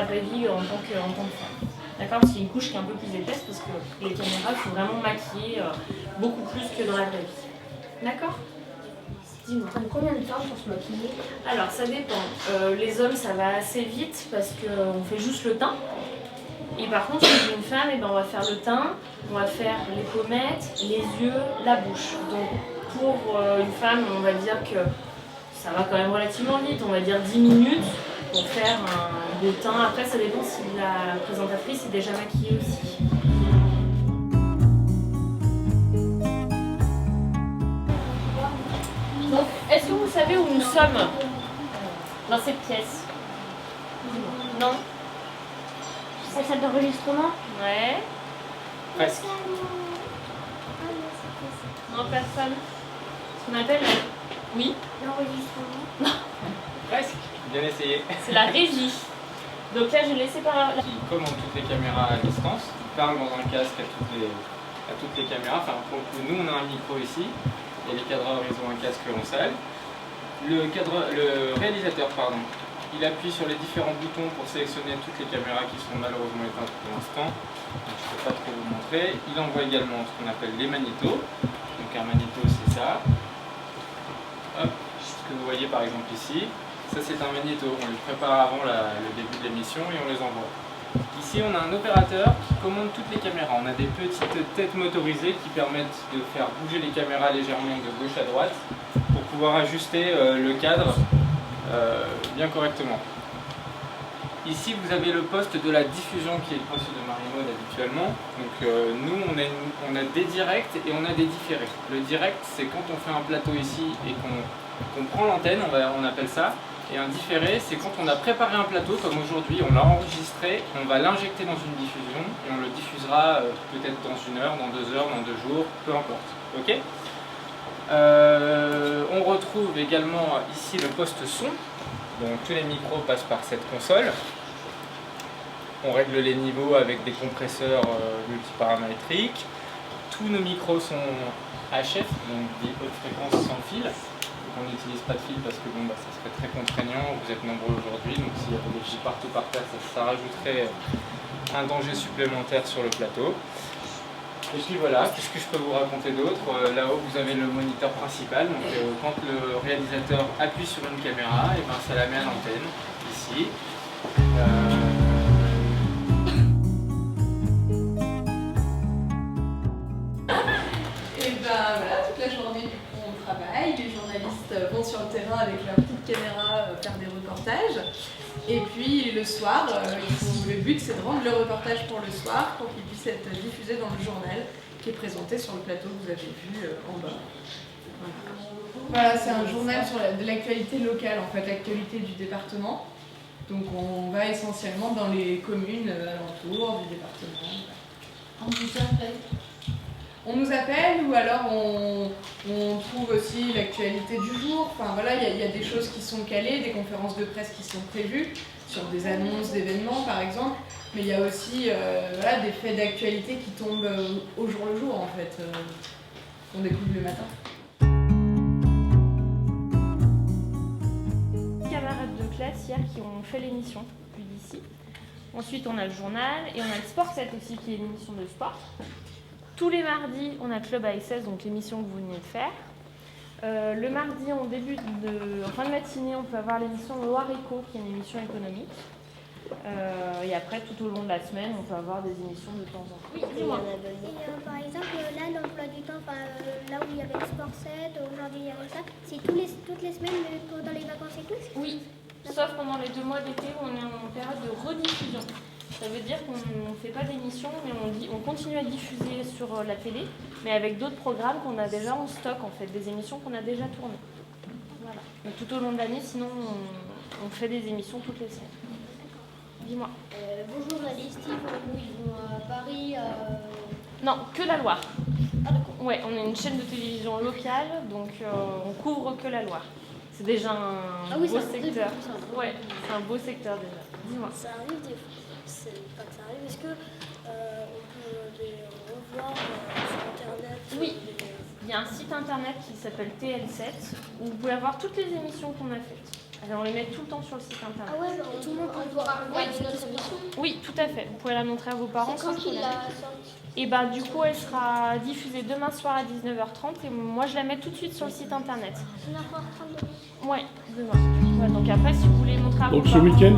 vraie vie en tant que femme. D'accord? Parce qu'il y a une couche qui est un peu plus épaisse parce que les caméras sont vraiment maquillées beaucoup plus que dans la vraie vie. D'accord? Dis-moi, combien de temps pour se maquiller? Alors ça dépend. Les hommes ça va assez vite parce qu'on fait juste le teint. Et par contre chez une femme, on va faire le teint, on va faire les pommettes, les yeux, la bouche. Donc pour une femme, on va dire que ça va quand même relativement vite, on va dire 10 minutes pour faire un beau teint. Après ça dépend si la présentatrice est déjà maquillée aussi. Donc, est-ce que vous savez où nous sommes dans cette pièce? Non? La salle d'enregistrement? Ouais. Presque. Non, personne. Ce qu'on appelle... Oui? L'enregistrement? Presque. Bien essayé. C'est la régie. Donc là, je vais laisser par... Qui commande toutes les caméras à distance, qui parle dans un casque à toutes les caméras. Enfin, pour le coup, nous, on a un micro ici, et les cadreurs, ils ont un casque en salle. Le réalisateur, pardon, il appuie sur les différents boutons pour sélectionner toutes les caméras qui sont malheureusement éteintes pour l'instant. Donc, je ne peux pas trop vous montrer. Il envoie également ce qu'on appelle les magnétos. Donc un magnéto, c'est ça. Hop, ce que vous voyez par exemple ici. Ça, c'est un magnéto. On les prépare avant le début de l'émission et on les envoie. Ici, on a un opérateur qui commande toutes les caméras. On a des petites têtes motorisées qui permettent de faire bouger les caméras légèrement de gauche à droite pour pouvoir ajuster le cadre bien correctement. Ici, vous avez le poste de la diffusion qui est le poste de Marie-Maud habituellement. Donc nous, on a des directs et on a des différés. Le direct, c'est quand on fait un plateau ici et qu'on prend l'antenne, on appelle ça. Et un différé, c'est quand on a préparé un plateau, comme aujourd'hui, on l'a enregistré, on va l'injecter dans une diffusion et on le diffusera peut-être dans 1 heure, dans 2 heures, dans 2 jours, peu importe. Ok ? On retrouve également ici le poste son. Donc tous les micros passent par cette console. On règle les niveaux avec des compresseurs multiparamétriques. Tous nos micros sont HF, donc des hautes fréquences sans fil. On n'utilise pas de fil parce que ça serait très contraignant, vous êtes nombreux aujourd'hui, donc s'il y avait des fils partout par terre, ça rajouterait un danger supplémentaire sur le plateau. Et puis voilà, qu'est-ce que je peux vous raconter d'autre? Là-haut vous avez le moniteur principal, donc quand le réalisateur appuie sur une caméra, et ça la met à l'antenne, ici. Et voilà, toute la journée du coup on travaille, les journalistes vont sur le terrain avec leur petite caméra faire des reportages. Et puis le soir, le but c'est de rendre le reportage pour le soir pour qu'il puisse être diffusé dans le journal qui est présenté sur le plateau que vous avez vu en bas. Voilà, c'est un journal sur de l'actualité locale, en fait, l'actualité du département. Donc on va essentiellement dans les communes alentours du département. On vous appelle? On nous appelle ou alors on trouve aussi l'actualité du jour. Enfin voilà, il y a des choses qui sont calées, des conférences de presse qui sont prévues sur des annonces d'événements par exemple. Mais il y a aussi voilà, des faits d'actualité qui tombent au jour le jour en fait, qu'on découvre le matin. Camarades de classe hier qui ont fait l'émission depuis d'ici. Ensuite on a le journal et on a le Sport 7 aussi qui est une émission de sport. Tous les mardis, on a Club ASS, donc l'émission que vous venez de faire. Le mardi, en fin de matinée, on peut avoir l'émission Loire Éco, qui est une émission économique. Et après, tout au long de la semaine, on peut avoir des émissions de temps en temps. Oui, dis-moi. Par exemple, là, l'emploi du temps, là où il y avait le Sport 7, aujourd'hui il y avait ça, c'est toutes les semaines pendant les vacances et tout? Oui, sauf pendant les 2 mois d'été où on est en période de rediffusion. Ça veut dire qu'on ne fait pas d'émission, mais on continue à diffuser sur la télé, mais avec d'autres programmes qu'on a déjà en stock, en fait, des émissions qu'on a déjà tournées. Voilà. Donc, tout au long de l'année, sinon, on fait des émissions toutes les semaines. Dis-moi. Vos journalistes, ils vont à Paris Non, que la Loire. Ah d'accord. Ouais, on est une chaîne de télévision locale, donc on couvre que la Loire. C'est déjà un beau secteur. Ouais, c'est un beau secteur déjà. Dis-moi. Ça arrive des fois. C'est pas que ça arrive. Est-ce que on peut les revoir sur internet? Oui. Il y a un site internet qui s'appelle TL7 où vous pouvez avoir toutes les émissions qu'on a faites. On les met tout le temps sur le site internet. Ah ouais, bah, tout le monde pourra regarder notre émission. Oui, tout à fait. Vous pourrez la montrer à vos parents. C'est quand sans qu'il problème. l'a sorti? Et bah du coup, elle sera diffusée demain soir à 19h30 et moi je la mets tout de suite sur le site internet. 9h30 demain. Ouais, demain. Ouais, donc après, si vous voulez montrer à vos Donc ce parents, week-end,